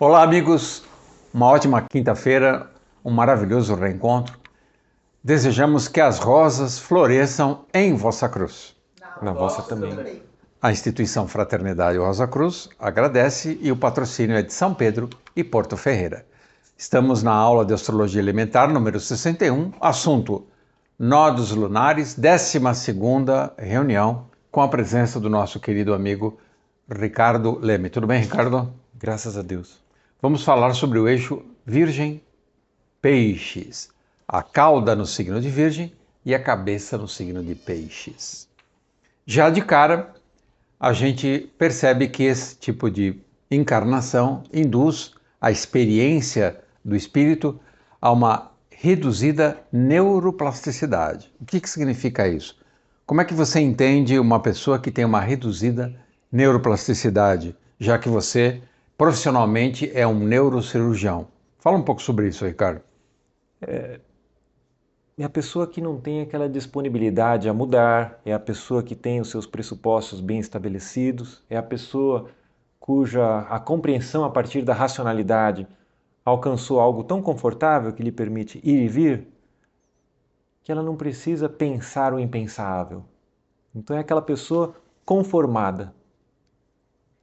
Olá, amigos. Uma ótima quinta-feira, um maravilhoso reencontro. Desejamos que as rosas floresçam em vossa cruz. Na vossa também. A instituição Fraternidade Rosa Cruz agradece e o patrocínio é de São Pedro e Porto Ferreira. Estamos na aula de Astrologia Elementar, número 61, assunto Nodos Lunares, 12ª reunião, com a presença do nosso querido amigo Ricardo Leme. Tudo bem, Ricardo? Graças a Deus. Vamos falar sobre o eixo Virgem-Peixes. A cauda no signo de Virgem e a cabeça no signo de Peixes. Já de cara, a gente percebe que esse tipo de encarnação induz a experiência do espírito a uma reduzida neuroplasticidade. O que significa isso? Como é que você entende uma pessoa que tem uma reduzida neuroplasticidade, já que você profissionalmente é um neurocirurgião? Fala um pouco sobre isso, Ricardo. É a pessoa que não tem aquela disponibilidade a mudar, é a pessoa que tem os seus pressupostos bem estabelecidos, é a pessoa cuja a compreensão a partir da racionalidade alcançou algo tão confortável que lhe permite ir e vir, que ela não precisa pensar o impensável. Então é aquela pessoa conformada.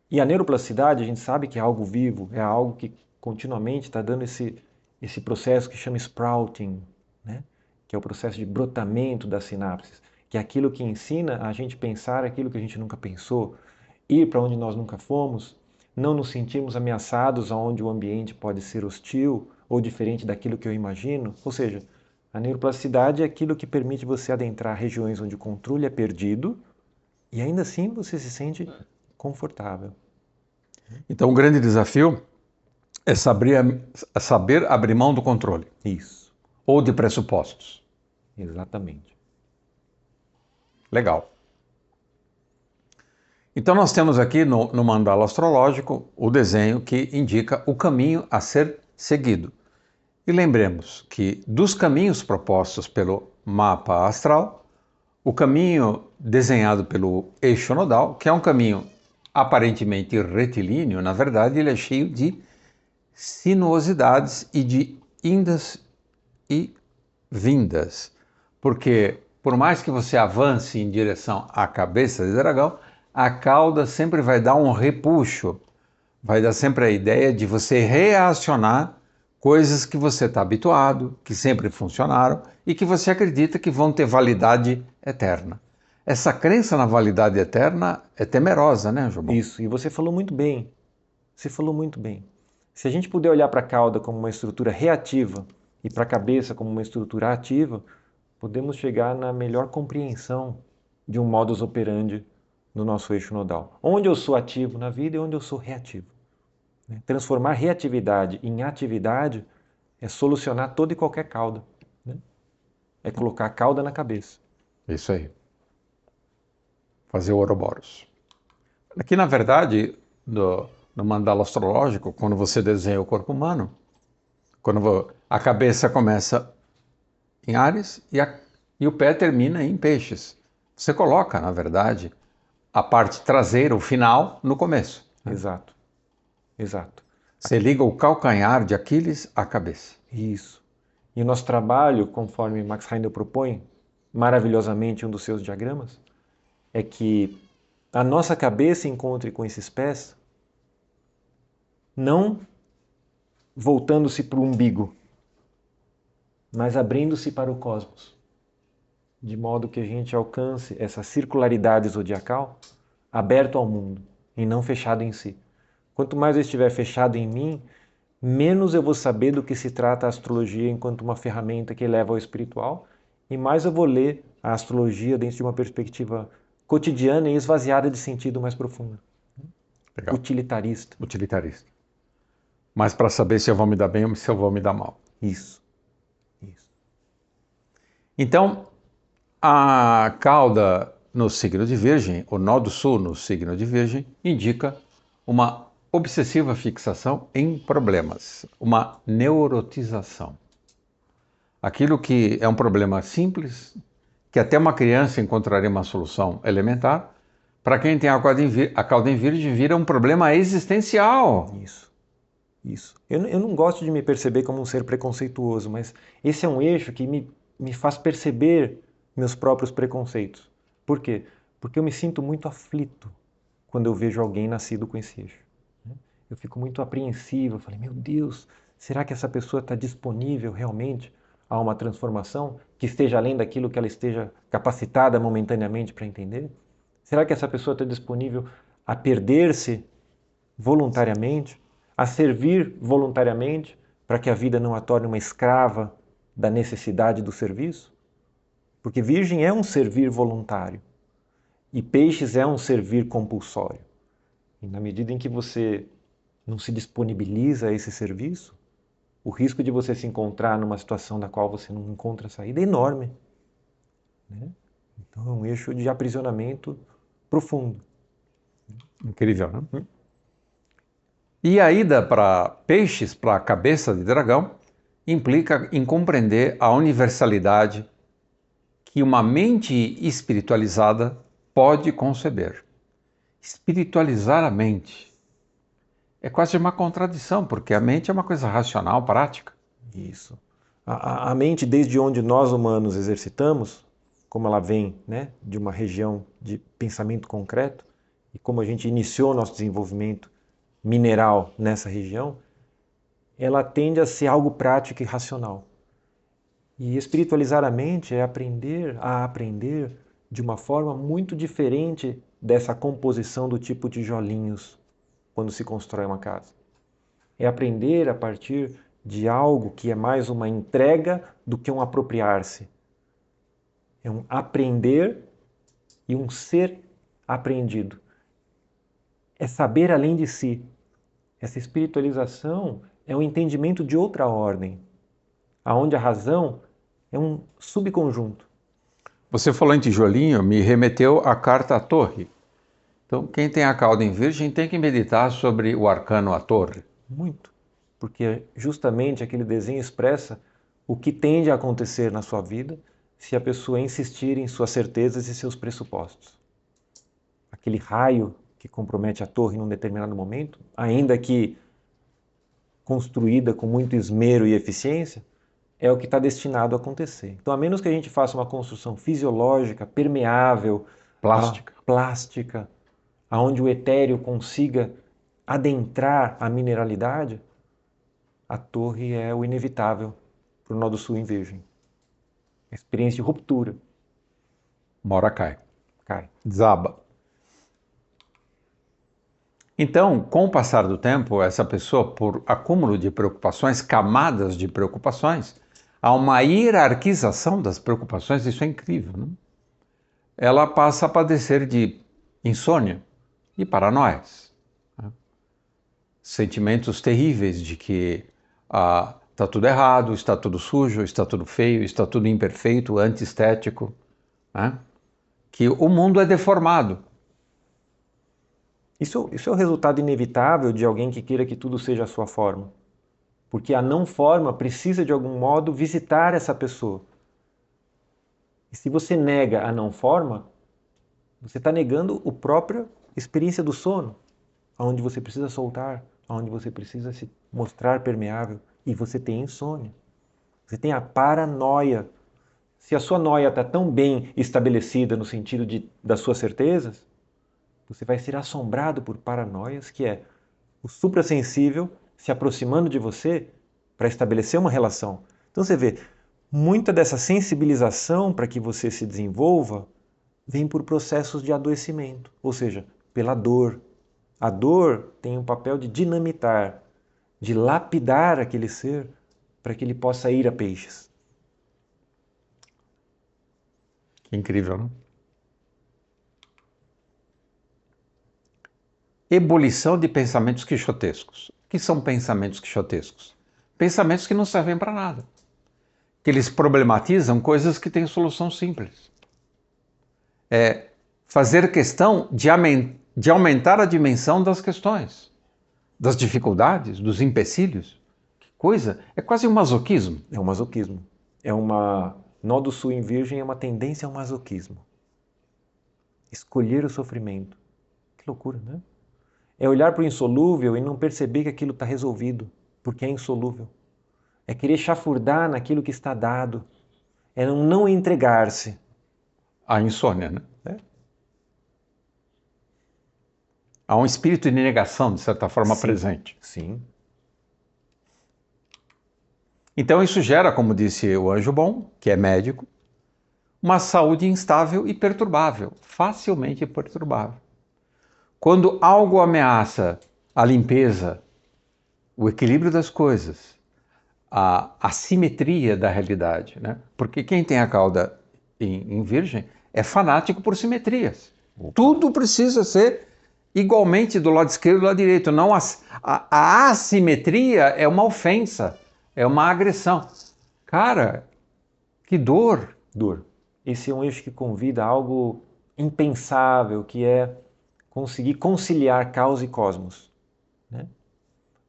E a neuroplasticidade, a gente sabe que é algo vivo, é algo que continuamente está dando esse processo que chama sprouting, né? Que é o processo de brotamento das sinapses, que é aquilo que ensina a gente pensar aquilo que a gente nunca pensou, ir para onde nós nunca fomos, não nos sentirmos ameaçados aonde o ambiente pode ser hostil ou diferente daquilo que eu imagino. Ou seja, a neuroplasticidade é aquilo que permite você adentrar regiões onde o controle é perdido e ainda assim você se sente confortável. Então, o grande desafio é saber abrir mão do controle. Isso. Ou de pressupostos. Exatamente. Legal. Então nós temos aqui no mandala astrológico o desenho que indica o caminho a ser seguido. E lembremos que dos caminhos propostos pelo mapa astral, o caminho desenhado pelo eixo nodal, que é um caminho aparentemente retilíneo, na verdade ele é cheio de sinuosidades e de indas e vindas, porque por mais que você avance em direção à cabeça de dragão, a cauda sempre vai dar um repuxo, vai dar sempre a ideia de você reacionar coisas que você está habituado, que sempre funcionaram e que você acredita que vão ter validade eterna. Essa crença na validade eterna é temerosa, né, Jobon? Isso, e você falou muito bem. Você falou muito bem. Se a gente puder olhar para a cauda como uma estrutura reativa e para a cabeça como uma estrutura ativa, podemos chegar na melhor compreensão de um modus operandi no nosso eixo nodal. Onde eu sou ativo na vida e onde eu sou reativo. Transformar reatividade em atividade é solucionar toda e qualquer cauda. É colocar a cauda na cabeça. Isso aí. Fazer o Ouroboros. Aqui, na verdade, no mandala astrológico, quando você desenha o corpo humano, quando a cabeça começa em Áries e o pé termina em Peixes. Você coloca, na verdade, a parte traseira, o final, no começo. Exato. Exato. Você liga o calcanhar de Aquiles à cabeça. Isso. E o nosso trabalho, conforme Max Heindel propõe, maravilhosamente um dos seus diagramas, é que a nossa cabeça encontre com esses pés, não voltando-se para o umbigo, mas abrindo-se para o cosmos, de modo que a gente alcance essa circularidade zodiacal aberto ao mundo e não fechado em si. Quanto mais eu estiver fechado em mim, menos eu vou saber do que se trata a astrologia enquanto uma ferramenta que leva ao espiritual, e mais eu vou ler a astrologia dentro de uma perspectiva cotidiana e esvaziada de sentido mais profundo. Legal. Utilitarista. Utilitarista. Mas para saber se eu vou me dar bem ou se eu vou me dar mal. Isso. Então, a cauda no signo de Virgem, o nó do sul no signo de Virgem, indica uma obsessiva fixação em problemas, uma neurotização. Aquilo que é um problema simples, que até uma criança encontraria uma solução elementar, para quem tem a cauda em Virgem vira um problema existencial. Isso. Isso. Eu não gosto de me perceber como um ser preconceituoso, mas esse é um eixo que me faz perceber meus próprios preconceitos. Por quê? Porque eu me sinto muito aflito quando eu vejo alguém nascido com esse eixo. Eu fico muito apreensivo. Eu falei, meu Deus, será que essa pessoa está disponível realmente a uma transformação que esteja além daquilo que ela esteja capacitada momentaneamente para entender? Será que essa pessoa está disponível a perder-se voluntariamente, a servir voluntariamente, para que a vida não a torne uma escrava da necessidade do serviço? Porque virgem é um servir voluntário e peixes é um servir compulsório. E na medida em que você não se disponibiliza a esse serviço, o risco de você se encontrar numa situação da qual você não encontra saída é enorme, né? Então é um eixo de aprisionamento profundo. Incrível, né? E a ida para peixes, para a cabeça de dragão, implica em compreender a universalidade que uma mente espiritualizada pode conceber. Espiritualizar a mente é quase uma contradição, porque a mente é uma coisa racional, prática. Isso. A mente, desde onde nós humanos exercitamos, como ela vem, né, de uma região de pensamento concreto, e como a gente iniciou nosso desenvolvimento mineral nessa região, ela tende a ser algo prático e racional. E espiritualizar a mente é aprender a aprender de uma forma muito diferente dessa composição do tipo tijolinhos quando se constrói uma casa. É aprender a partir de algo que é mais uma entrega do que um apropriar-se. É um aprender e um ser apreendido. É saber além de si. Essa espiritualização é um entendimento de outra ordem, aonde a razão é um subconjunto. Você falou em tijolinho, me remeteu à carta à torre. Então, quem tem a cauda em virgem tem que meditar sobre o arcano à torre. Muito. Porque justamente aquele desenho expressa o que tende a acontecer na sua vida se a pessoa insistir em suas certezas e seus pressupostos. Aquele raio que compromete a torre num determinado momento, ainda que construída com muito esmero e eficiência, é o que está destinado a acontecer. Então, a menos que a gente faça uma construção fisiológica, permeável, plástica, aonde o etéreo consiga adentrar a mineralidade, a torre é o inevitável para o nó do sul em virgem. Experiência de ruptura. Mora cai. Cai. Desaba. Então, com o passar do tempo, essa pessoa, por acúmulo de preocupações, camadas de preocupações, há uma hierarquização das preocupações, isso é incrível, né? Ela passa a padecer de insônia e paranoias, né? Sentimentos terríveis de que está tudo errado, está tudo sujo, está tudo feio, está tudo imperfeito, antiestético, né? Que o mundo é deformado. Isso é o resultado inevitável de alguém que queira que tudo seja a sua forma. Porque a não forma precisa, de algum modo, visitar essa pessoa. E se você nega a não forma, você está negando a própria experiência do sono, onde você precisa soltar, onde você precisa se mostrar permeável, e você tem insônia. Você tem a paranoia. Se a sua noia está tão bem estabelecida no sentido das suas certezas, você vai ser assombrado por paranoias, que é o suprassensível se aproximando de você para estabelecer uma relação. Então você vê, muita dessa sensibilização para que você se desenvolva vem por processos de adoecimento, ou seja, pela dor. A dor tem um papel de dinamitar, de lapidar aquele ser para que ele possa ir a peixes. Que incrível, não? Ebulição de pensamentos quixotescos. O que são pensamentos quixotescos? Pensamentos que não servem para nada. Que eles problematizam coisas que têm solução simples. É fazer questão de aumentar a dimensão das questões, das dificuldades, dos empecilhos. Que coisa! É quase um masoquismo. É um masoquismo. Nó do sul em virgem é uma tendência ao masoquismo. Escolher o sofrimento. Que loucura, né? É olhar para o insolúvel e não perceber que aquilo está resolvido, porque é insolúvel. É querer chafurdar naquilo que está dado. É não entregar-se. A insônia, né? Há um espírito de negação, de certa forma, Sim, presente. sim. Então isso gera, como disse o anjo bom, que é médico, uma saúde instável e perturbável, facilmente perturbável. Quando algo ameaça a limpeza, o equilíbrio das coisas, a simetria da realidade, né? Porque quem tem a cauda em Virgem é fanático por simetrias. Opa. Tudo precisa ser igualmente do lado esquerdo e do lado direito. Não a assimetria é uma ofensa, é uma agressão. Cara, que dor! Dor. Esse é um eixo que convida a algo impensável, que é conseguir conciliar caos e cosmos. Né?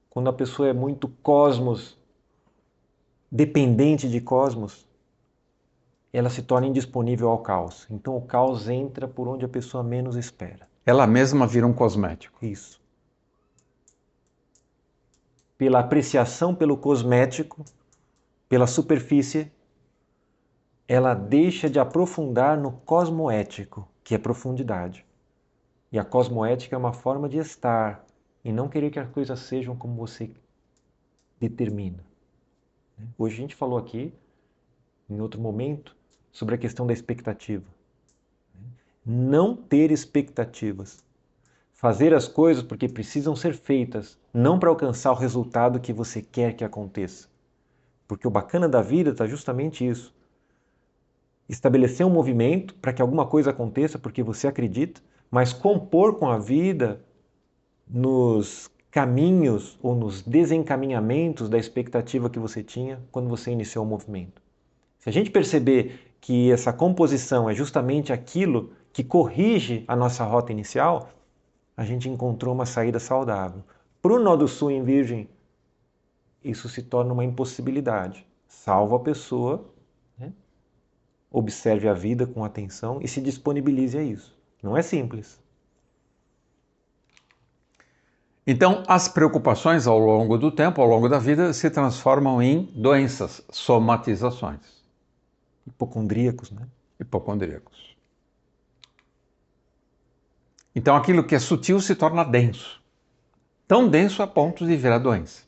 Quando a pessoa é muito cosmos, dependente de cosmos, ela se torna indisponível ao caos. Então o caos entra por onde a pessoa menos espera. Ela mesma vira um cosmético. Isso. Pela apreciação pelo cosmético, pela superfície, ela deixa de aprofundar no cosmoético, que é profundidade. E a cosmoética é uma forma de estar e não querer que as coisas sejam como você determina. Hoje a gente falou aqui, em outro momento, sobre a questão da expectativa. Não ter expectativas. Fazer as coisas porque precisam ser feitas, não para alcançar o resultado que você quer que aconteça. Porque o bacana da vida está justamente isso. Estabelecer um movimento para que alguma coisa aconteça porque você acredita, mas compor com a vida nos caminhos ou nos desencaminhamentos da expectativa que você tinha quando você iniciou o movimento. Se a gente perceber que essa composição é justamente aquilo que corrige a nossa rota inicial, a gente encontrou uma saída saudável. Para o nó do sul em Virgem, isso se torna uma impossibilidade. Salva a pessoa, né? Observe a vida com atenção e se disponibilize a isso. Não é simples. Então, as preocupações ao longo do tempo, ao longo da vida, se transformam em doenças, somatizações. Hipocondríacos, né? Hipocondríacos. Então, aquilo que é sutil se torna denso. Tão denso a ponto de virar doença.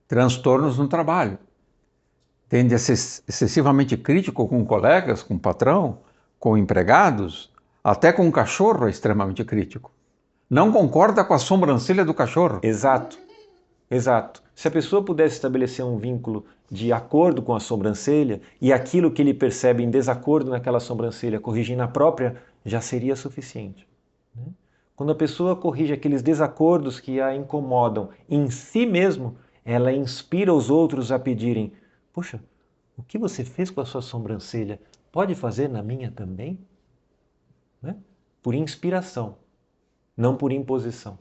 Transtornos no trabalho. Tende a ser excessivamente crítico com colegas, com patrão, com empregados, até com um cachorro é extremamente crítico. Não concorda com a sobrancelha do cachorro. Exato, exato. Se a pessoa pudesse estabelecer um vínculo de acordo com a sobrancelha e aquilo que ele percebe em desacordo naquela sobrancelha corrigir na própria, já seria suficiente. Quando a pessoa corrige aqueles desacordos que a incomodam em si mesmo, ela inspira os outros a pedirem: poxa, o que você fez com a sua sobrancelha pode fazer na minha também? Né? Por inspiração, não por imposição.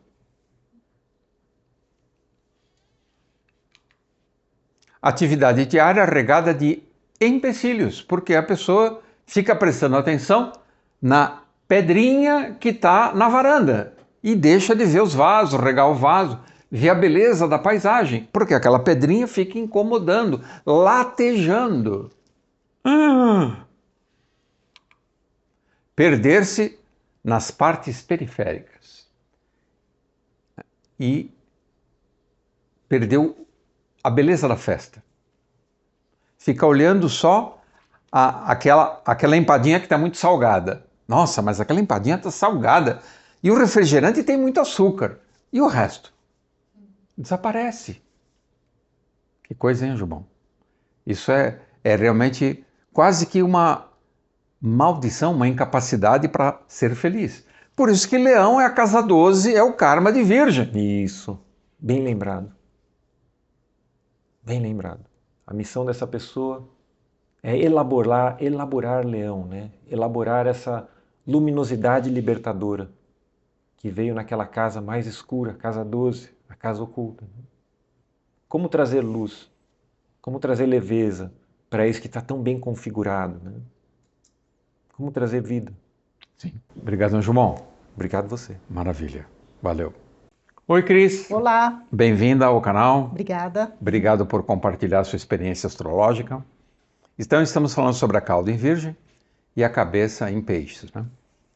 Atividade diária regada de empecilhos, porque a pessoa fica prestando atenção na pedrinha que está na varanda e deixa de ver os vasos, regar o vaso, ver a beleza da paisagem, porque aquela pedrinha fica incomodando, latejando. Perder-se nas partes periféricas. E perdeu a beleza da festa. Fica olhando só aquela empadinha que está muito salgada. Nossa, mas aquela empadinha está salgada. E o refrigerante tem muito açúcar. E o resto? Desaparece. Que coisa, hein, Jubão? Isso é realmente quase que uma maldição, uma incapacidade para ser feliz. Por isso que Leão é a casa 12, é o karma de Virgem. Isso, bem lembrado. Bem lembrado. A missão dessa pessoa é elaborar Leão, né? Elaborar essa luminosidade libertadora que veio naquela casa mais escura, casa 12, a casa oculta. Como trazer luz? Como trazer leveza para isso que está tão bem configurado? Né? Como trazer vida? Sim. Obrigado, João. Obrigado você. Maravilha. Valeu. Oi, Cris. Olá. Bem-vinda ao canal. Obrigada. Obrigado por compartilhar sua experiência astrológica. Então, estamos falando sobre a cauda em Virgem e a cabeça em Peixes, né?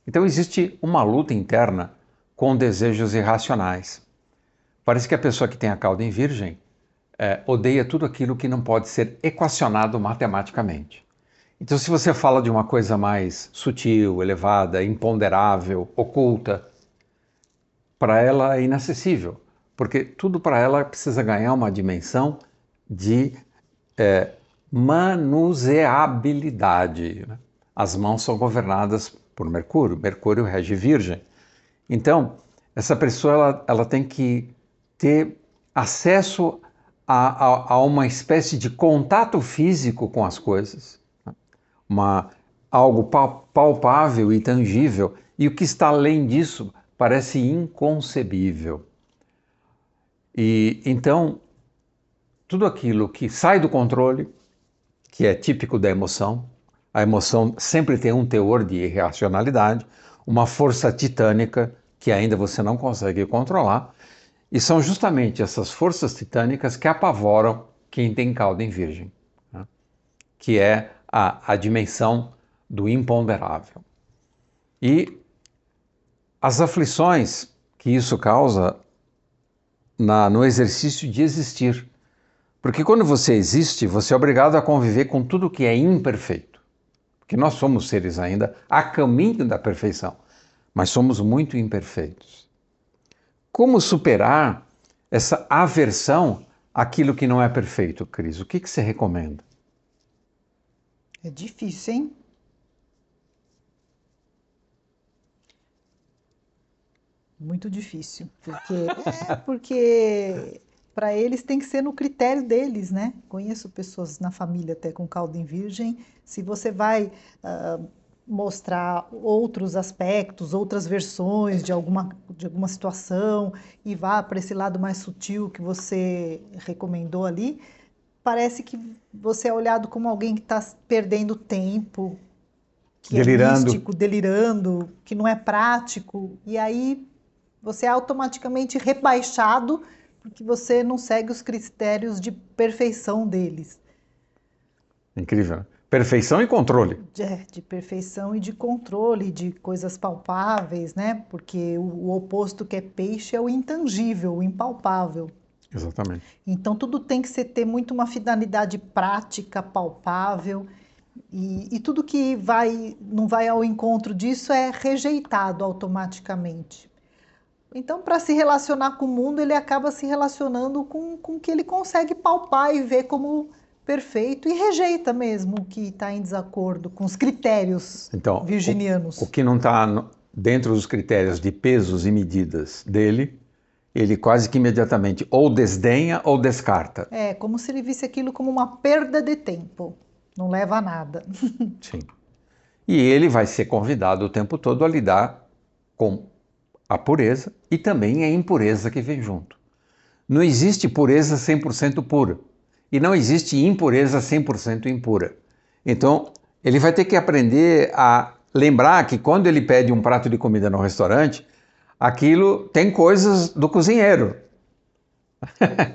Então, existe uma luta interna com desejos irracionais. Parece que a pessoa que tem a cauda em Virgem odeia tudo aquilo que não pode ser equacionado matematicamente. Então, se você fala de uma coisa mais sutil, elevada, imponderável, oculta, para ela é inacessível, porque tudo para ela precisa ganhar uma dimensão de manuseabilidade, né? As mãos são governadas por Mercúrio, Mercúrio rege Virgem. Então, essa pessoa ela tem que ter acesso a uma espécie de contato físico com as coisas, né? Algo palpável e tangível, e o que está além disso parece inconcebível. E então, tudo aquilo que sai do controle, que é típico da emoção, a emoção sempre tem um teor de irracionalidade, uma força titânica que ainda você não consegue controlar, e são justamente essas forças titânicas que apavoram quem tem cauda em Virgem, né? Que é a dimensão do imponderável. E as aflições que isso causa no exercício de existir. Porque quando você existe, você é obrigado a conviver com tudo que é imperfeito. Porque nós somos seres ainda a caminho da perfeição, mas somos muito imperfeitos. Como superar essa aversão àquilo que não é perfeito, Cris? O que você recomenda? É difícil, hein? Muito difícil, porque para eles tem que ser no critério deles, né? Conheço pessoas na família até com cauda em Virgem. Se você vai mostrar outros aspectos, outras versões de alguma situação e vá para esse lado mais sutil que você recomendou ali, parece que você é olhado como alguém que está perdendo tempo, que Delirando. é místico, delirando, que não é prático, e aí você é automaticamente rebaixado porque você não segue os critérios de perfeição deles. Incrível, né? Perfeição e controle. De perfeição e de controle de coisas palpáveis, né? Porque o oposto que é peixe é o intangível, o impalpável. Exatamente. Então tudo tem que ter muito uma finalidade prática, palpável, e tudo que não vai ao encontro disso é rejeitado automaticamente. Então, para se relacionar com o mundo, ele acaba se relacionando com o que ele consegue palpar e ver como perfeito, e rejeita mesmo o que está em desacordo com os critérios virginianos. O que não está dentro dos critérios de pesos e medidas dele, ele quase que imediatamente ou desdenha ou descarta. É, como se ele visse aquilo como uma perda de tempo. Não leva a nada. Sim. E ele vai ser convidado o tempo todo a lidar com a pureza e também a impureza que vem junto. Não existe pureza 100% pura e não existe impureza 100% impura. Então, ele vai ter que aprender a lembrar que quando ele pede um prato de comida no restaurante, aquilo tem coisas do cozinheiro.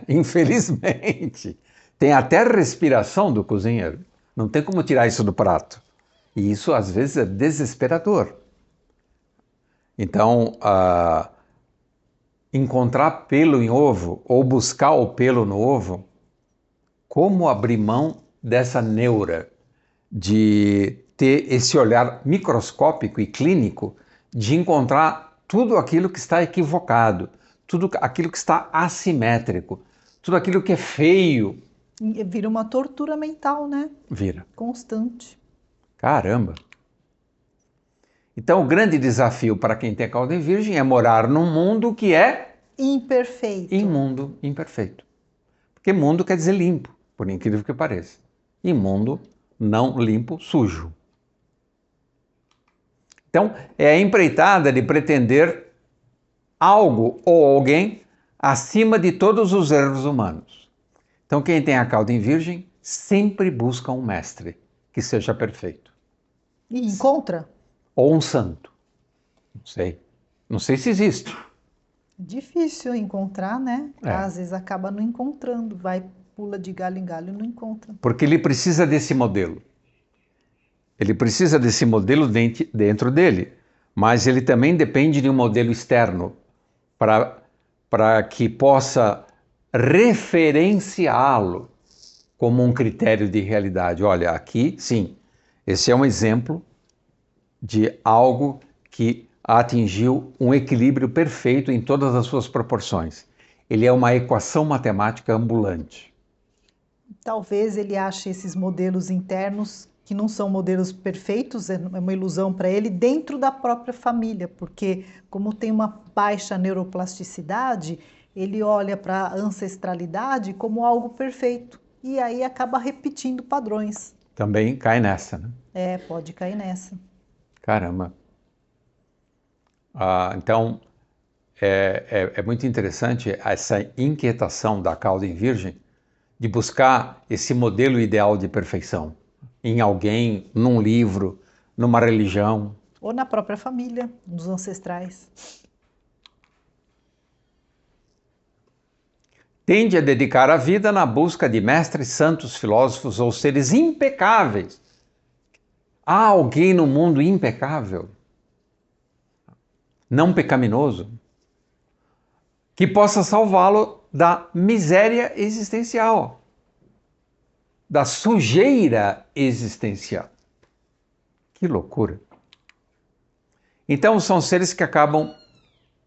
Infelizmente. Tem até respiração do cozinheiro. Não tem como tirar isso do prato. E isso, às vezes, é desesperador. Então, encontrar pelo em ovo ou buscar o pelo no ovo, como abrir mão dessa neura de ter esse olhar microscópico e clínico de encontrar tudo aquilo que está equivocado, tudo aquilo que está assimétrico, tudo aquilo que é feio. Vira uma tortura mental, né? Vira. Constante. Caramba! Então, o grande desafio para quem tem cauda em Virgem é morar num mundo que é imperfeito. Imundo, imperfeito. Porque mundo quer dizer limpo, por incrível que pareça. E mundo não limpo, sujo. Então, é a empreitada de pretender algo ou alguém acima de todos os erros humanos. Então, quem tem a cauda em Virgem sempre busca um mestre que seja perfeito. E encontra? Ou um santo, não sei. Não sei se existe. Difícil encontrar, né? É. Às vezes acaba não encontrando, vai, pula de galho em galho e não encontra. Porque ele precisa desse modelo. Ele precisa desse modelo dentro dele, mas ele também depende de um modelo externo para que possa referenciá-lo como um critério de realidade. Olha, aqui, sim, esse é um exemplo de algo que atingiu um equilíbrio perfeito em todas as suas proporções. Ele é uma equação matemática ambulante. Talvez ele ache esses modelos internos que não são modelos perfeitos, é uma ilusão para ele, dentro da própria família, porque como tem uma baixa neuroplasticidade, ele olha para a ancestralidade como algo perfeito e aí acaba repetindo padrões. Também cai nessa, né? É, pode cair nessa. Caramba. Então, é muito interessante essa inquietação da cauda em virgem de buscar esse modelo ideal de perfeição em alguém, num livro, numa religião. Ou na própria família, nos ancestrais. Tende a dedicar a vida na busca de mestres, santos, filósofos ou seres impecáveis. Há alguém no mundo impecável? Não pecaminoso? Que possa salvá-lo da miséria existencial, da sujeira existencial. Que loucura! Então são seres que acabam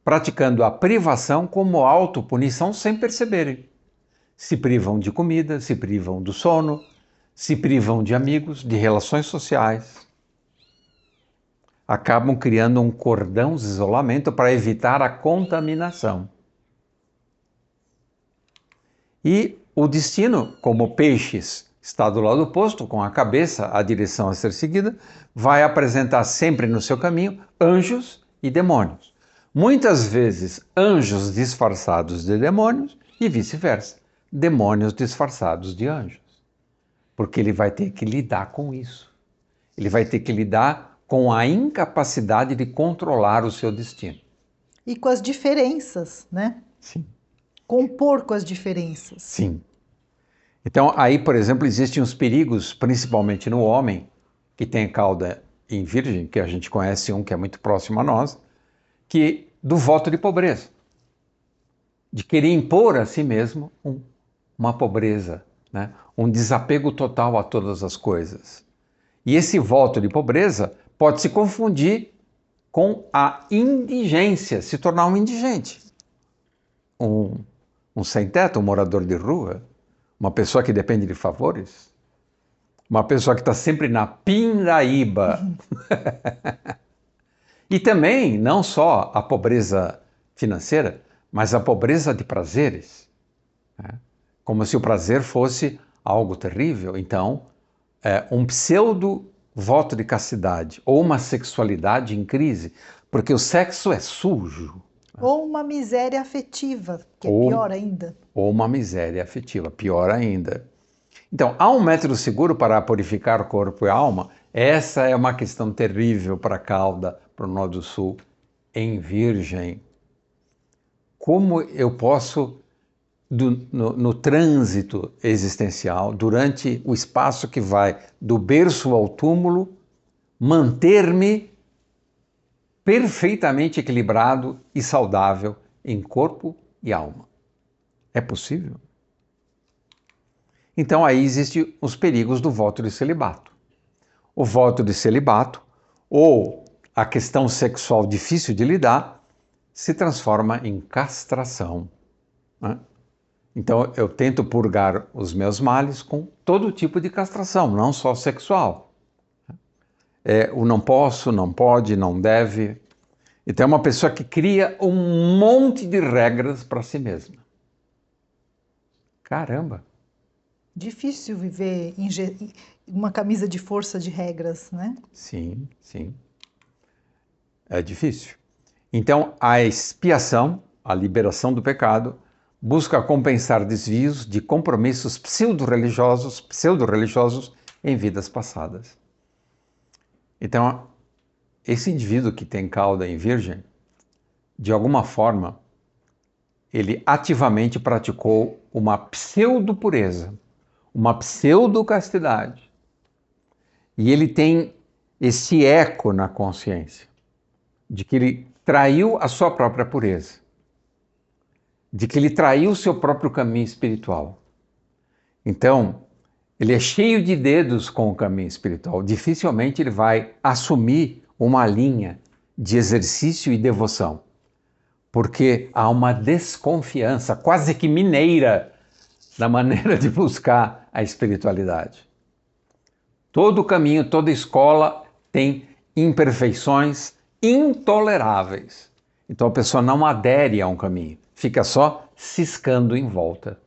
praticando a privação como autopunição sem perceberem. Se privam de comida, se privam do sono, se privam de amigos, de relações sociais. Acabam criando um cordão de isolamento para evitar a contaminação. E o destino, como peixes está do lado oposto, com a cabeça, a direção a ser seguida, vai apresentar sempre no seu caminho anjos e demônios. Muitas vezes anjos disfarçados de demônios e vice-versa, demônios disfarçados de anjos. Porque ele vai ter que lidar com isso. Ele vai ter que lidar com a incapacidade de controlar o seu destino. E com as diferenças, né? Sim. Compor com as diferenças. Sim. Então, aí, por exemplo, existem os perigos, principalmente no homem, que tem cauda em virgem, que a gente conhece um que é muito próximo a nós, que do voto de pobreza. De querer impor a si mesmo uma pobreza, né? Um desapego total a todas as coisas. E esse voto de pobreza pode se confundir com a indigência, se tornar um indigente. Um sem-teto, um morador de rua, uma pessoa que depende de favores, uma pessoa que está sempre na pindaíba. E também, não só a pobreza financeira, mas a pobreza de prazeres. Né? Como se o prazer fosse algo terrível. Então, um pseudo voto de castidade ou uma sexualidade em crise, porque o sexo é sujo. Ou uma miséria afetiva, que é pior ainda. Ou uma miséria afetiva, pior ainda. Então, há um método seguro para purificar corpo e alma? Essa é uma questão terrível para a cauda, para o nó do sul, em virgem. Como eu posso, no trânsito existencial, durante o espaço que vai do berço ao túmulo, manter-me perfeitamente equilibrado e saudável em corpo e alma? É possível? Então aí existem os perigos do voto de celibato. O voto de celibato, ou a questão sexual difícil de lidar, se transforma em castração. Né? Então eu tento purgar os meus males com todo tipo de castração, não só sexual. O não posso, não pode, não deve. Então é uma pessoa que cria um monte de regras para si mesma. Caramba! Difícil viver em uma camisa de força de regras, né? Sim, sim. É difícil. Então, a expiação, a liberação do pecado, busca compensar desvios de compromissos pseudo-religiosos em vidas passadas. Então, esse indivíduo que tem cauda em virgem, de alguma forma, ele ativamente praticou uma pseudo-pureza, uma pseudo-castidade. E ele tem esse eco na consciência de que ele traiu a sua própria pureza, de que ele traiu o seu próprio caminho espiritual. Então, ele é cheio de dedos com o caminho espiritual. Dificilmente ele vai assumir uma linha de exercício e devoção, porque há uma desconfiança quase que mineira na maneira de buscar a espiritualidade. Todo caminho, toda escola tem imperfeições intoleráveis. Então a pessoa não adere a um caminho, fica só ciscando em volta.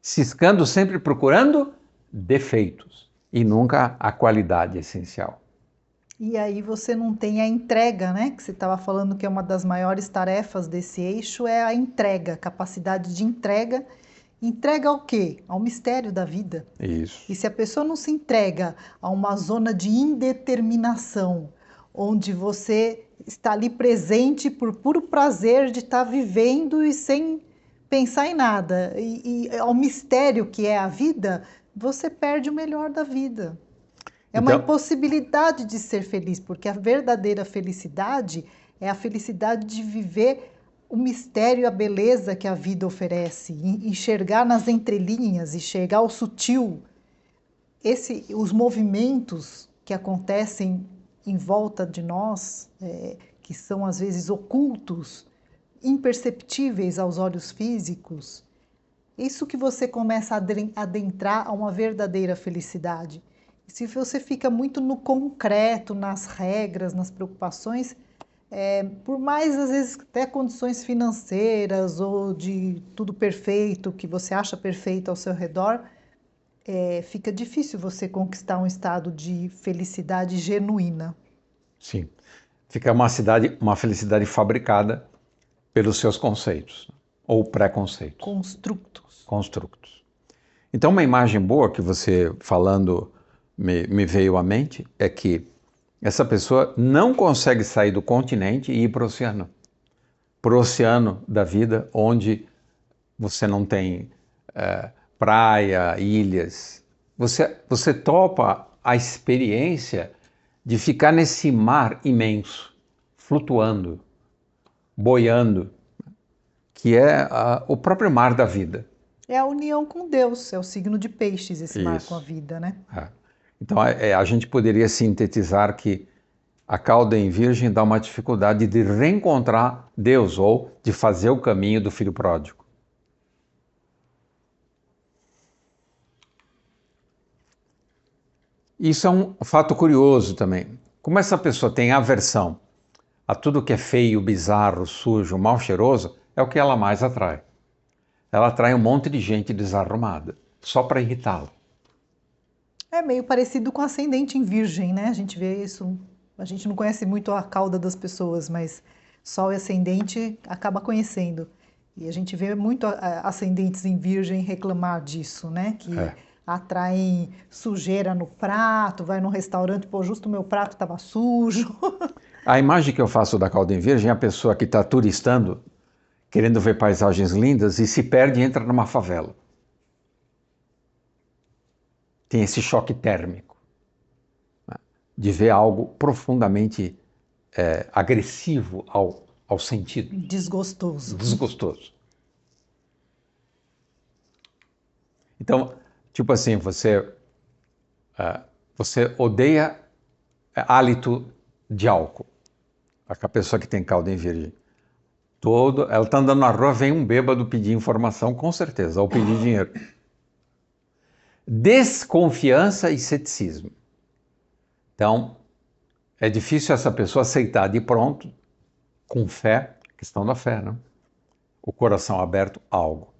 Ciscando, sempre procurando defeitos e nunca a qualidade essencial. E aí você não tem a entrega, né? Que você estava falando que é uma das maiores tarefas desse eixo, é a entrega, capacidade de entrega. Entrega ao quê? Ao mistério da vida. Isso. E se a pessoa não se entrega a uma zona de indeterminação, onde você está ali presente por puro prazer de estar vivendo e sem pensar em nada, e ao mistério que é a vida, você perde o melhor da vida. É uma impossibilidade de ser feliz, porque a verdadeira felicidade é a felicidade de viver o mistério e a beleza que a vida oferece, enxergar nas entrelinhas, enxergar o sutil, os movimentos que acontecem em volta de nós, que são às vezes ocultos, imperceptíveis aos olhos físicos, isso que você começa a adentrar a uma verdadeira felicidade. E se você fica muito no concreto, nas regras, nas preocupações, por mais, às vezes, até condições financeiras ou de tudo perfeito, que você acha perfeito ao seu redor, fica difícil você conquistar um estado de felicidade genuína. Sim. Fica uma felicidade fabricada pelos seus conceitos, ou preconceitos. Construtos. Então, uma imagem boa que você falando me veio à mente é que essa pessoa não consegue sair do continente e ir para o oceano da vida, onde você não tem praia, ilhas. Você topa a experiência de ficar nesse mar imenso, flutuando, boiando, que é o próprio mar da vida. É a união com Deus, é o signo de peixes esse Isso. mar com a vida, né? Então a gente poderia sintetizar que a cauda em virgem dá uma dificuldade de reencontrar Deus ou de fazer o caminho do filho pródigo. Isso é um fato curioso também. Como essa pessoa tem aversão a tudo que é feio, bizarro, sujo, mal cheiroso, é o que ela mais atrai. Ela atrai um monte de gente desarrumada, só para irritá-la. É meio parecido com ascendente em virgem, né? A gente vê isso, a gente não conhece muito a cauda das pessoas, mas Sol e ascendente acaba conhecendo. E a gente vê muito ascendentes em virgem reclamar disso, né? Que atraem sujeira no prato, vai num restaurante, pô, justo o meu prato estava sujo. A imagem que eu faço da cauda em virgem é a pessoa que está turistando, querendo ver paisagens lindas e se perde e entra numa favela. Tem esse choque térmico, né, de ver algo profundamente agressivo ao sentido. Desgostoso. Desgostoso. Então, tipo assim, você odeia hálito de álcool. A pessoa que tem cauda em virgem. Ela está andando na rua, vem um bêbado pedir informação, com certeza, ou pedir dinheiro. Desconfiança e ceticismo. Então, é difícil essa pessoa aceitar de pronto, com fé, questão da fé, né? O coração aberto a algo.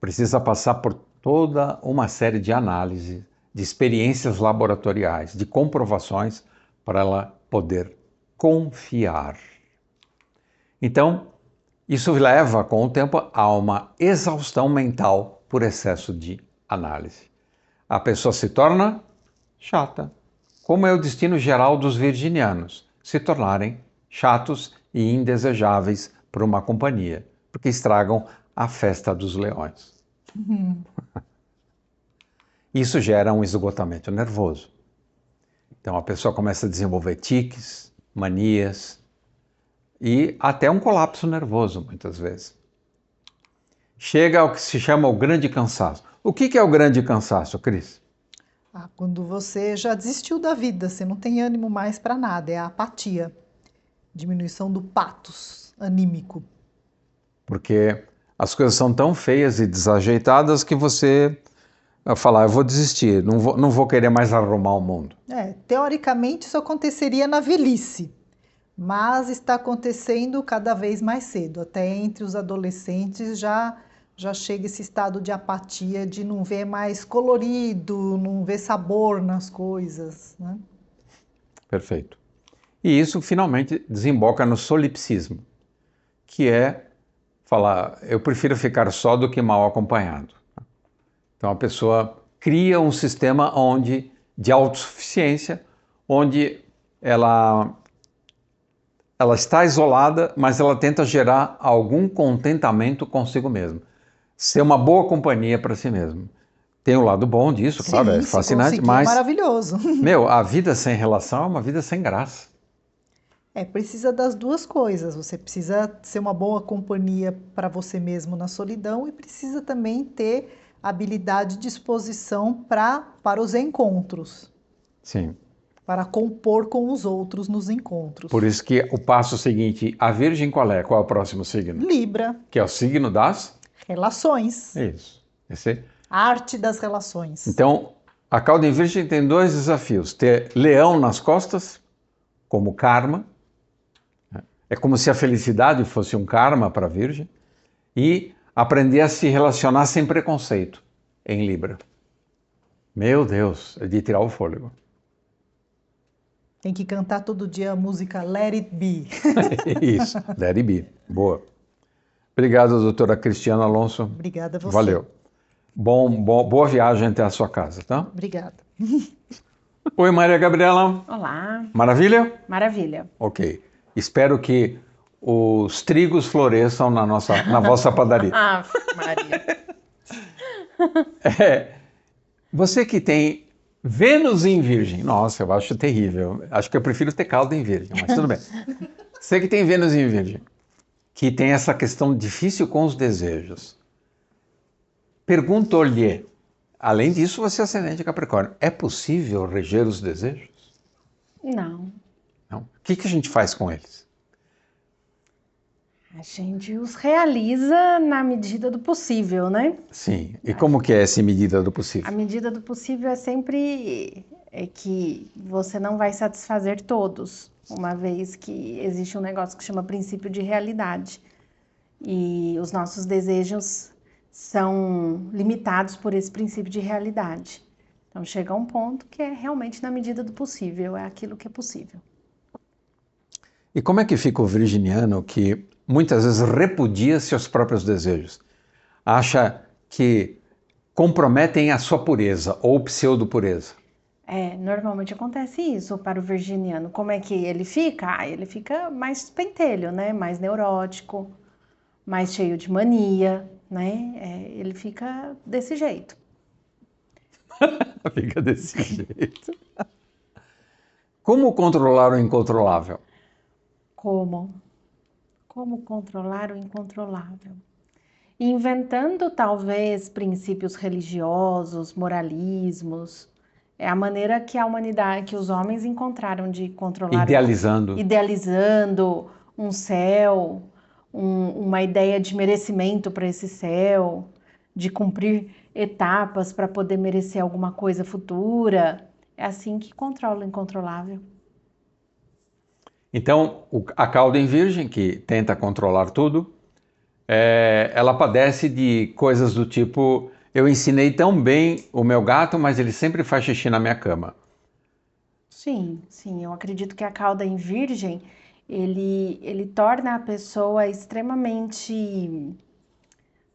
Precisa passar por toda uma série de análises, de experiências laboratoriais, de comprovações, para ela poder confiar. Então, isso leva, com o tempo, a uma exaustão mental por excesso de análise. A pessoa se torna chata, como é o destino geral dos virginianos, se tornarem chatos e indesejáveis por uma companhia, porque estragam a festa dos leões. Isso gera um esgotamento nervoso. Então a pessoa começa a desenvolver tiques, manias e até um colapso nervoso, muitas vezes. Chega ao que se chama o grande cansaço. O que é o grande cansaço, Cris? Quando você já desistiu da vida, você não tem ânimo mais para nada, é a apatia, diminuição do patos anímico. Porque as coisas são tão feias e desajeitadas que você vai falar, eu vou desistir, não vou querer mais arrumar o mundo. Teoricamente isso aconteceria na velhice, mas está acontecendo cada vez mais cedo, até entre os adolescentes já chega esse estado de apatia, de não ver mais colorido, não ver sabor nas coisas, né? Perfeito. E isso finalmente desemboca no solipsismo, que é falar, eu prefiro ficar só do que mal acompanhado. Então a pessoa cria um sistema de autossuficiência, onde ela está isolada, mas ela tenta gerar algum contentamento consigo mesma. Ser uma boa companhia para si mesmo. Tem o lado bom disso, claro, é fascinante, mas... é maravilhoso. A vida sem relação é uma vida sem graça. Precisa das duas coisas. Você precisa ser uma boa companhia para você mesmo na solidão e precisa também ter habilidade e disposição para os encontros. Sim. Para compor com os outros nos encontros. Por isso que o passo seguinte, a Virgem qual é? Qual é o próximo signo? Libra. Que é o signo das... Relações. Isso. Arte das relações. Então, a cauda em Virgem tem dois desafios. Ter leão nas costas, como karma. É como se a felicidade fosse um karma para a Virgem. E aprender a se relacionar sem preconceito, em Libra. Meu Deus, é de tirar o fôlego. Tem que cantar todo dia a música Let It Be. Isso, Let It Be. Boa. Obrigado, doutora Cristiana Alonso. Obrigada a você. Valeu. Boa viagem até a sua casa, tá? Obrigada. Oi, Maria Gabriela. Olá. Maravilha? Maravilha. Ok. Espero que os trigos floresçam na vossa padaria. Maria. Você que tem Vênus em Virgem. Nossa, eu acho terrível. Acho que eu prefiro ter cauda em Virgem, mas tudo bem. Você que tem Vênus em Virgem, que tem essa questão difícil com os desejos. Pergunto-lhe, além disso, você é ascendente Capricórnio, é possível reger os desejos? Não. Não? O que a gente faz com eles? A gente os realiza na medida do possível, né? Sim. E como que é essa medida do possível? A medida do possível é sempre que você não vai satisfazer todos, uma vez que existe um negócio que chama princípio de realidade. E os nossos desejos são limitados por esse princípio de realidade. Então chega um ponto que é realmente na medida do possível, é aquilo que é possível. E como é que fica o virginiano que muitas vezes repudia seus próprios desejos? Acha que comprometem a sua pureza ou pseudo-pureza? Normalmente acontece isso para o virginiano. Como é que ele fica? Ele fica mais pentelho, né? Mais neurótico, mais cheio de mania, né? Ele fica desse jeito. Fica desse jeito. Como controlar o incontrolável? Como? Como controlar o incontrolável? Inventando talvez princípios religiosos, moralismos. É a maneira que a humanidade, que os homens encontraram de controlar. Idealizando um céu, uma ideia de merecimento para esse céu, de cumprir etapas para poder merecer alguma coisa futura. É assim que controla o incontrolável. Então, a cauda em Virgem, que tenta controlar tudo, ela padece de coisas do tipo: eu ensinei tão bem o meu gato, mas ele sempre faz xixi na minha cama. Sim, eu acredito que a cauda em Virgem, ele torna a pessoa extremamente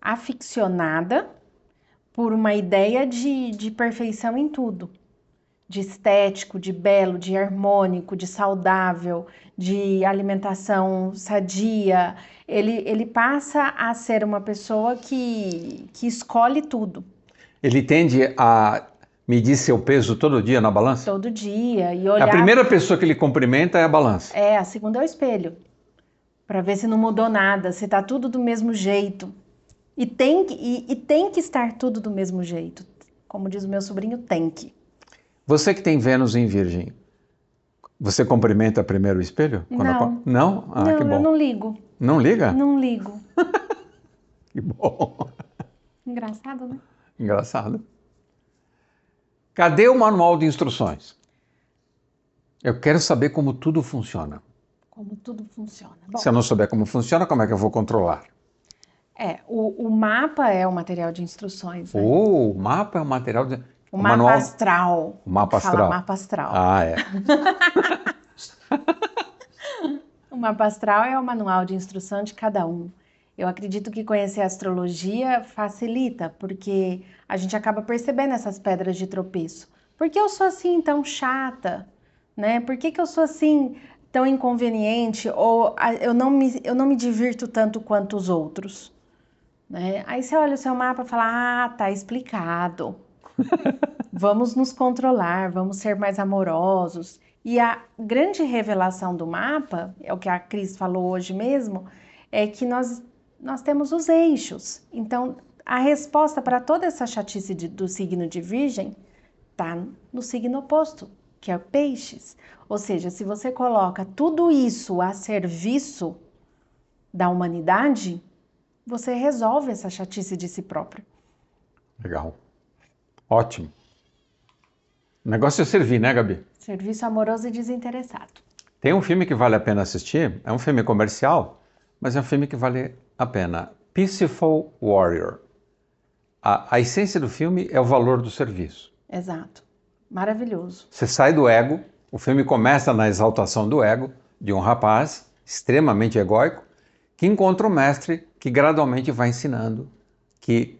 aficionada por uma ideia de perfeição em tudo. de estético, de belo, de harmônico, de saudável, de alimentação sadia. Ele passa a ser uma pessoa que escolhe tudo. Ele tende a medir seu peso todo dia na balança? Todo dia e olhar. A primeira pessoa que ele cumprimenta é a balança. A segunda é o espelho, para ver se não mudou nada, se tá tudo do mesmo jeito. E tem que estar tudo do mesmo jeito. Como diz o meu sobrinho, tem que. Você que tem Vênus em Virgem, você cumprimenta primeiro o espelho? Não. Não? Ah, Não, que bom. eu não ligo. Não liga? Não ligo. Que bom. Engraçado, né? Engraçado. Cadê o manual de instruções? Eu quero saber como tudo funciona. Como tudo funciona. Bom, Se eu não souber como funciona, como é que eu vou controlar? o mapa é o material de instruções, né? O mapa é o material de... O mapa manual... astral. O mapa Fala astral. mapa astral. Ah, é. O mapa astral é o manual de instrução de cada um. Eu acredito que conhecer a astrologia facilita, porque a gente acaba percebendo essas pedras de tropeço. Por que eu sou assim tão chata? Né? Por que eu sou assim tão inconveniente? Ou eu não me divirto tanto quanto os outros? Né? Aí você olha o seu mapa e fala, tá explicado. Vamos nos controlar, vamos ser mais amorosos. E a grande revelação do mapa, é o que a Cris falou hoje mesmo, é que nós temos os eixos. Então, a resposta para toda essa chatice do signo de Virgem está no signo oposto, que é Peixes. Ou seja, se você coloca tudo isso a serviço da humanidade, você resolve essa chatice de si próprio. Legal. Ótimo. O negócio é servir, né, Gabi? Serviço amoroso e desinteressado. Tem um filme que vale a pena assistir, é um filme comercial, mas é um filme que vale a pena. Peaceful Warrior. A essência do filme é o valor do serviço. Exato. Maravilhoso. Você sai do ego, o filme começa na exaltação do ego de um rapaz extremamente egóico que encontra um mestre que gradualmente vai ensinando que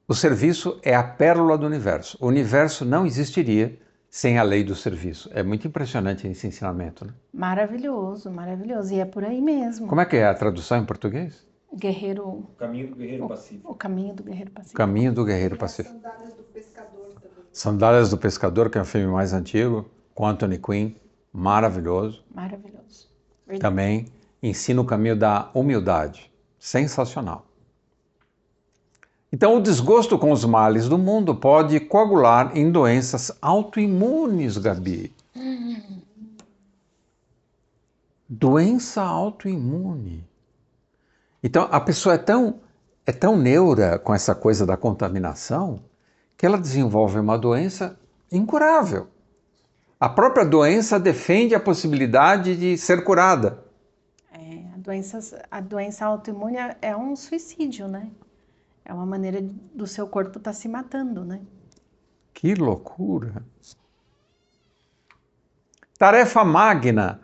o serviço é a pérola do universo. O universo não existiria sem a lei do serviço. É muito impressionante esse ensinamento, né? Maravilhoso, maravilhoso. E é por aí mesmo. Como é que é a tradução em português? Guerreiro... O caminho do guerreiro pacífico. O caminho do guerreiro pacífico. Caminho do Guerreiro Pacífico. Sandálias do Pescador também. Sandálias do Pescador, que é um filme mais antigo, com Anthony Quinn, maravilhoso. Maravilhoso. Verdade. Também ensina o caminho da humildade. Sensacional. Então, o desgosto com os males do mundo pode coagular em doenças autoimunes, Gabi. Doença autoimune. Então, a pessoa é tão neura com essa coisa da contaminação que ela desenvolve uma doença incurável. A própria doença defende a possibilidade de ser curada. A doença autoimune é um suicídio, né? É uma maneira do seu corpo estar se matando, né? Que loucura! Tarefa magna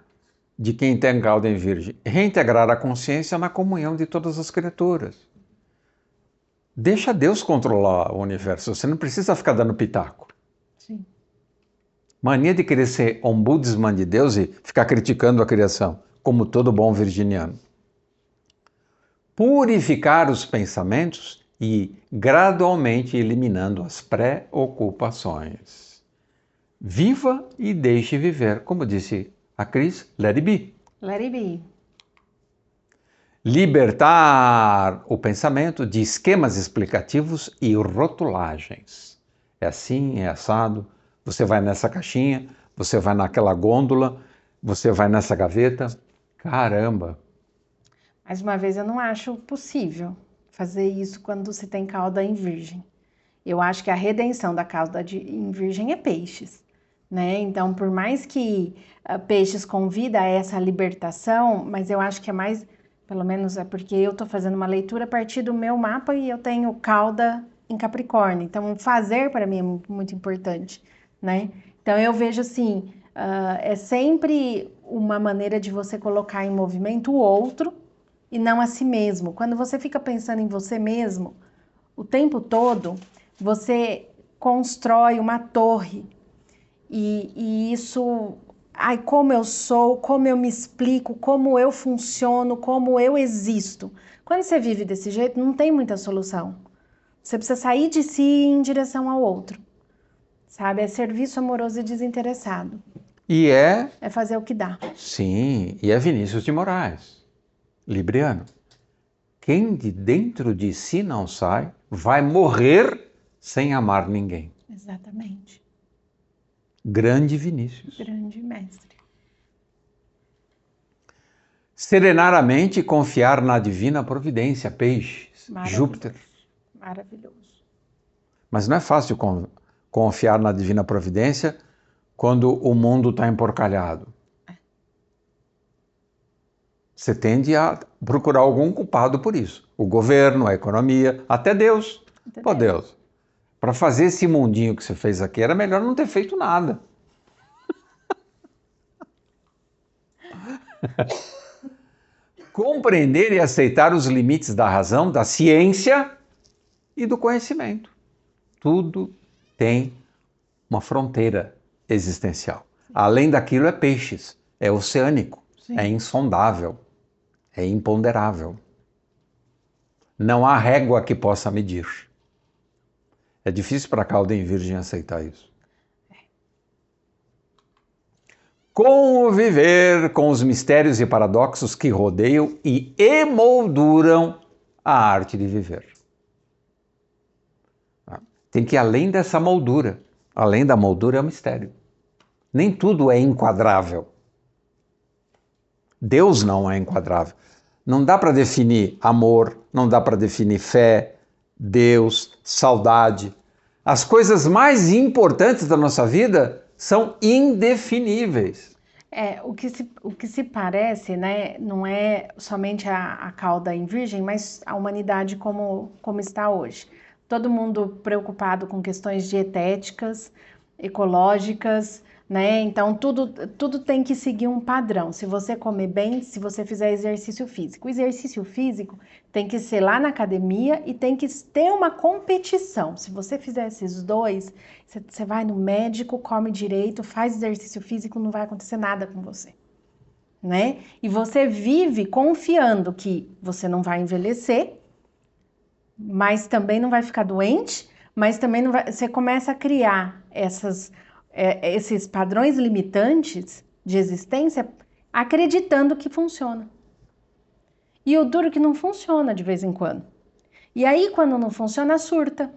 de quem tem cauda em Virgem: reintegrar a consciência na comunhão de todas as criaturas. Deixa Deus controlar o universo, você não precisa ficar dando pitaco. Sim. Mania de querer ser ombudsman de Deus e ficar criticando a criação, como todo bom virginiano. Purificar os pensamentos e gradualmente eliminando as preocupações. Viva e deixe viver, como disse a Cris, let it be. Let it be. Libertar o pensamento de esquemas explicativos e rotulagens. É assim, é assado, você vai nessa caixinha, você vai naquela gôndola, você vai nessa gaveta. Caramba! Mais uma vez, eu não acho possível fazer isso quando se tem cauda em Virgem. Eu acho que a redenção da cauda em Virgem é Peixes, né? Então, por mais que Peixes convida a essa libertação, mas eu acho que é mais, pelo menos é porque eu estou fazendo uma leitura a partir do meu mapa e eu tenho cauda em Capricórnio. Então, fazer para mim é muito importante, né? Então, eu vejo assim, é sempre uma maneira de você colocar em movimento o outro e não a si mesmo. Quando você fica pensando em você mesmo o tempo todo, você constrói uma torre E isso, ai, como eu sou, como eu me explico, como eu funciono, como eu existo. Quando você vive desse jeito, não tem muita solução. Você precisa sair de si e ir em direção ao outro. Sabe? É serviço amoroso e desinteressado. E é, É fazer o que dá. sim, e é Vinícius de Moraes, libriano. Quem de dentro de si não sai, vai morrer sem amar ninguém. Exatamente. Grande Vinícius. Grande mestre. Serenar a mente e confiar na divina providência, peixes, Maravilhoso. Júpiter. Maravilhoso. Mas não é fácil confiar na divina providência quando o mundo está emporcalhado. Você tende a procurar algum culpado por isso. O governo, a economia, até Deus. Pô, Deus, para fazer esse mundinho que você fez aqui, era melhor não ter feito nada. Compreender e aceitar os limites da razão, da ciência e do conhecimento. Tudo tem uma fronteira existencial. Além daquilo é peixes, é oceânico, Sim. é insondável, é imponderável. Não há régua que possa medir. É difícil para a cauda em virgem aceitar isso. Conviver com os mistérios e paradoxos que rodeiam e emolduram a arte de viver. Tem que ir além dessa moldura. Além da moldura é um mistério. Nem tudo é enquadrável. Deus não é enquadrável. Não dá para definir amor, não dá para definir fé, Deus, saudade. As coisas mais importantes da nossa vida são indefiníveis. O que se parece, né, não é somente a cauda em virgem, mas a humanidade como está hoje. Todo mundo preocupado com questões dietéticas, ecológicas, né? Então tudo tem que seguir um padrão. Se você comer bem, se você fizer exercício físico. O exercício físico tem que ser lá na academia e tem que ter uma competição. Se você fizer esses dois, você vai no médico, come direito, faz exercício físico, não vai acontecer nada com você, né? E você vive confiando que você não vai envelhecer, mas também não vai ficar doente, mas também não vai... Você começa a criar esses padrões limitantes de existência acreditando que funciona. E o duro que não funciona de vez em quando. E aí, quando não funciona, surta.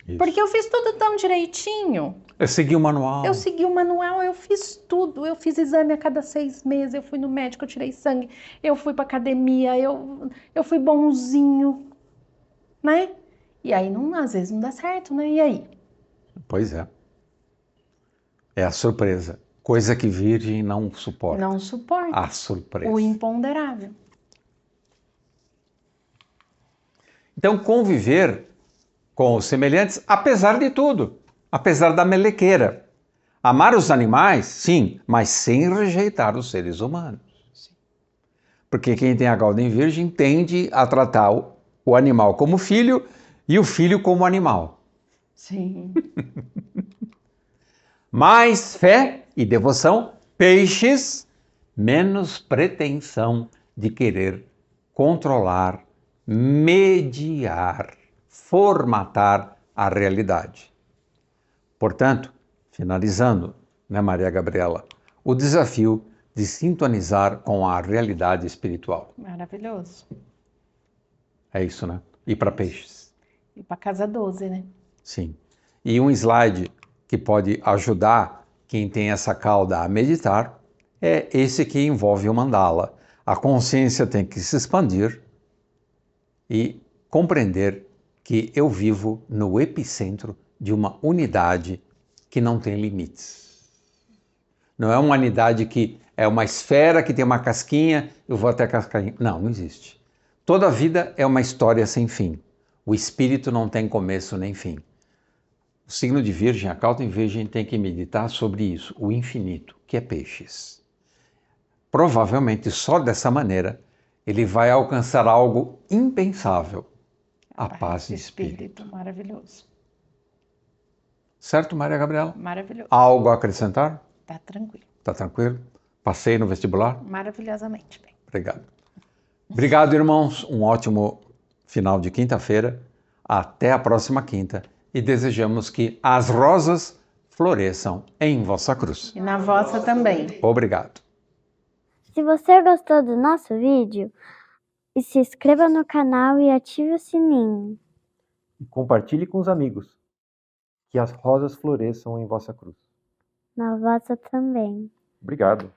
Isso. Porque eu fiz tudo tão direitinho. Eu segui o manual. Eu segui o manual, eu fiz tudo. Eu fiz exame a cada 6 meses, eu fui no médico, eu tirei sangue, eu fui pra academia, eu fui bonzinho, né? E aí, às vezes, não dá certo, né? E aí? Pois é. É a surpresa. Coisa que virgem não suporta. Não suporta. A surpresa. O imponderável. Então, conviver com os semelhantes, apesar de tudo. Apesar da melequeira. Amar os animais, sim, mas sem rejeitar os seres humanos. Porque quem tem a cauda em virgem tende a tratar o animal como filho e o filho como animal. Sim. Mais fé e devoção, peixes, menos pretensão de querer controlar, mediar, formatar a realidade. Portanto, finalizando, né, Maria Gabriela, o desafio de sintonizar com a realidade espiritual. Maravilhoso. É isso, né? E para peixes. E para casa 12, né? Sim. E um slide que pode ajudar quem tem essa cauda a meditar é esse que envolve o mandala. A consciência tem que se expandir e compreender que eu vivo no epicentro de uma unidade que não tem limites. Não é uma unidade que é uma esfera que tem uma casquinha, eu vou até a casquinha. Não, não existe. Toda vida é uma história sem fim. O espírito não tem começo nem fim. O signo de Virgem, a cauda em Virgem, tem que meditar sobre isso, o infinito, que é peixes. Provavelmente só dessa maneira ele vai alcançar algo impensável, a paz de espírito. Maravilhoso. Certo, Maria Gabriela? Maravilhoso. Algo a acrescentar? Tá tranquilo. Tá tranquilo? Passei no vestibular? Maravilhosamente bem. Obrigado. Obrigado, irmãos. Um ótimo final de quinta-feira. Até a próxima quinta. E desejamos que as rosas floresçam em vossa cruz. E na vossa também. Obrigado. Se você gostou do nosso vídeo, se inscreva no canal e ative o sininho. E compartilhe com os amigos. Que as rosas floresçam em vossa cruz. Na vossa também. Obrigado.